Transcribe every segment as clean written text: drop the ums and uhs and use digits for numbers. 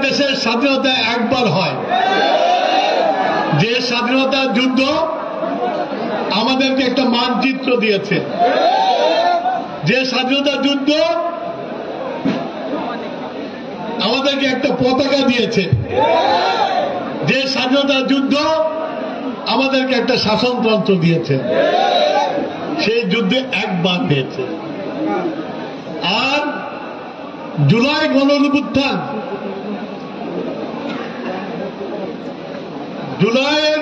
দেশের স্বাধীনতা একবার হয়, যে স্বাধীনতার যুদ্ধ আমাদেরকে একটা মানচিত্র দিয়েছে, যে স্বাধীনতার যুদ্ধ আমাদেরকে একটা পতাকা দিয়েছে, যে স্বাধীনতার যুদ্ধ আমাদেরকে একটা শাসনতন্ত্র দিয়েছে, সেই যুদ্ধে একবার হয়েছে। আর জুলাই গণঅভ্যুত্থান, জুলাইয়ের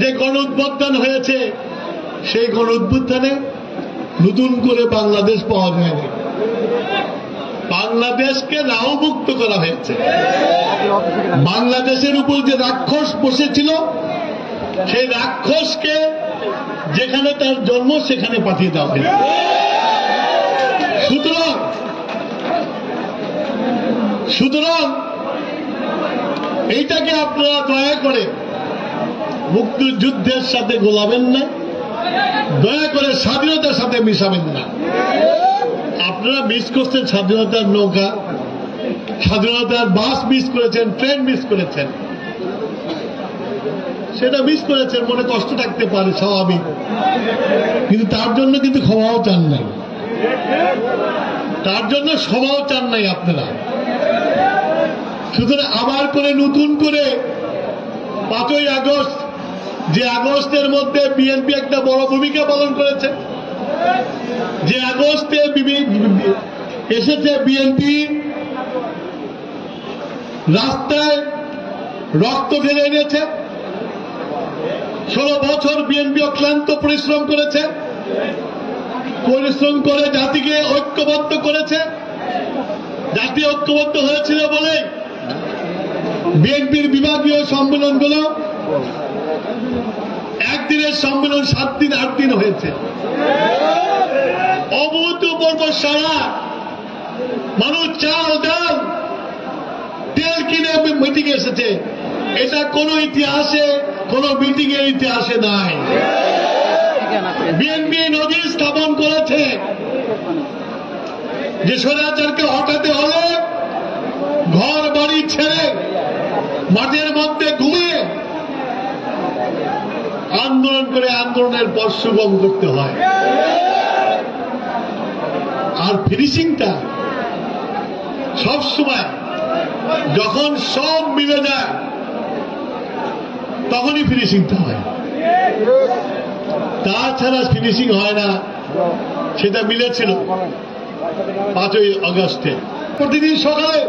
যে গণঅভ্যুত্থান হয়েছে, সেই গণঅভ্যুত্থানে নতুন করে বাংলাদেশ পাওয়া যায়নি, বাংলাদেশকে রাহুমুক্ত করা হয়েছে। বাংলাদেশের উপর যে রাক্ষস বসেছিল, সেই রাক্ষসকে যেখানে তার জন্ম সেখানে পাঠিয়ে দেওয়া হয়েছে। সুতরাং এইটাকে আপনারা দয়া করে মুক্তিযুদ্ধের সাথে গোলাবেন না, দয়া করে স্বাধীনতার সাথে মিশাবেন না। আপনারা মিস করছেন স্বাধীনতার নৌকা, স্বাধীনতার বাস মিস করেছেন, ট্রেন মিস করেছেন, সেটা মিস করেছেন, মনে কষ্ট থাকতে পারে, স্বাভাবিক। কিন্তু তার জন্য কিন্তু ক্ষমাও চান নাই, তার জন্য ক্ষমাও চান নাই আপনারা। সুতরাং আবার করে নতুন করে 5ই আগস্ট, যে আগস্টের মধ্যে বিএনপি একটা বড় ভূমিকা পালন করেছে, যে আগস্টে এসেছে বিএনপি রাস্তায় রক্ত ঢেলে এনেছে, 16 বছর বিএনপি অক্লান্ত পরিশ্রম করেছে, পরিশ্রম করে জাতিকে ঐক্যবদ্ধ করেছে। জাতি ঐক্যবদ্ধ হয়েছিল বলে বিএনপির বিভাগীয় সম্মেলনগুলো একদিনের সম্মেলন 7 দিন 8 দিন হয়েছে। অভূতপূর্ব সারা মানুষ চাল ডাল তেল কিনে মিটিং এসেছে, এটা কোন ইতিহাসে, কোন মিটিং এর ইতিহাসে নাই। বিএনপি নজির স্থাপন করেছে যে স্বৈরাচারকে হটাতে হলে ঘর বাড়ি ছেড়ে মাঠের মধ্যে ঘুমিয়ে আন্দোলন করে আন্দোলনের পর সুগম করতে হয়। আর ফিনিশিংটা সবসময় যখন সব মিলে যায় তখনই ফিনিশিংটা হয়, তাছাড়া ফিনিশিং হয় না। সেটা মিলেছিল 5ই আগস্টে। প্রতিদিন সকালে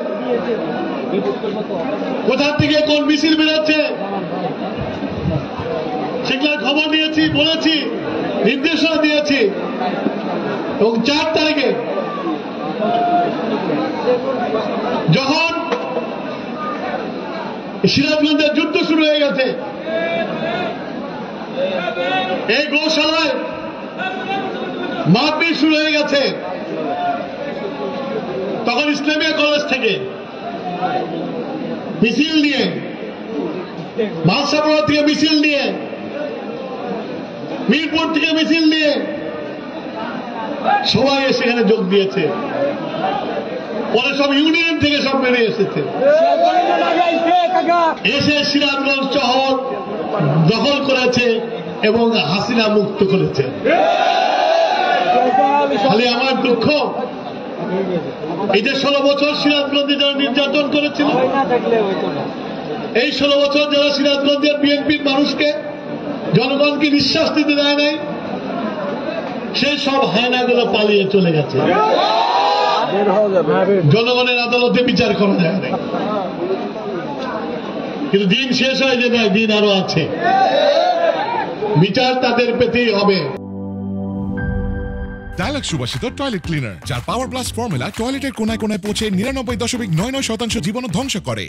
কোথা থেকে কোন মিছিল বেরোচ্ছে সেগুলোর খবর নিয়েছি, বলেছি, নির্দেশনা দিয়েছি। এবং 4 তারিখে যখন সিরাজগঞ্জের যুদ্ধ শুরু হয়ে গেছে, এই গৌশালায় মারপিট শুরু হয়ে গেছে, তখন ইসলামিয়া কলেজ থেকে মিছিল নিয়ে, মালসাপাড়া থেকে মিছিল নিয়ে, মিরপুর থেকে মিছিল নিয়ে সবাই সেখানে যোগ দিয়েছে। পরে সব ইউনিয়ন থেকে সব বেরিয়ে এসেছে, এসে সিরাজগঞ্জ শহর দখল করেছে এবং হাসিনা মুক্ত করেছে। খালি আমার দুঃখ, এই যে 16 বছর সিরাজগঞ্জে যারা নির্যাতন করেছিল, এই 16 বছর যারা সিরাজগঞ্জের বিএনপির মানুষকে, জনগণকে নিঃশ্বাস দিতে দেয় নাই, সেই সব হায়নাগুলো পালিয়ে চলে গেছে। জনগণের আদালতে বিচার করা যায় না, কিন্তু দিন শেষ হয়ে যে নাই, দিন আরো আছে, বিচার তাদের পেতেই হবে। ডায়ালগ সুবাসিত টয়লেট ক্লিনার, যার পাওয়ার প্লাস ফর্মুলা টয়লেটের কোনায় কোনায় পৌঁছে 99.99% জীবাণু ধ্বংস করে।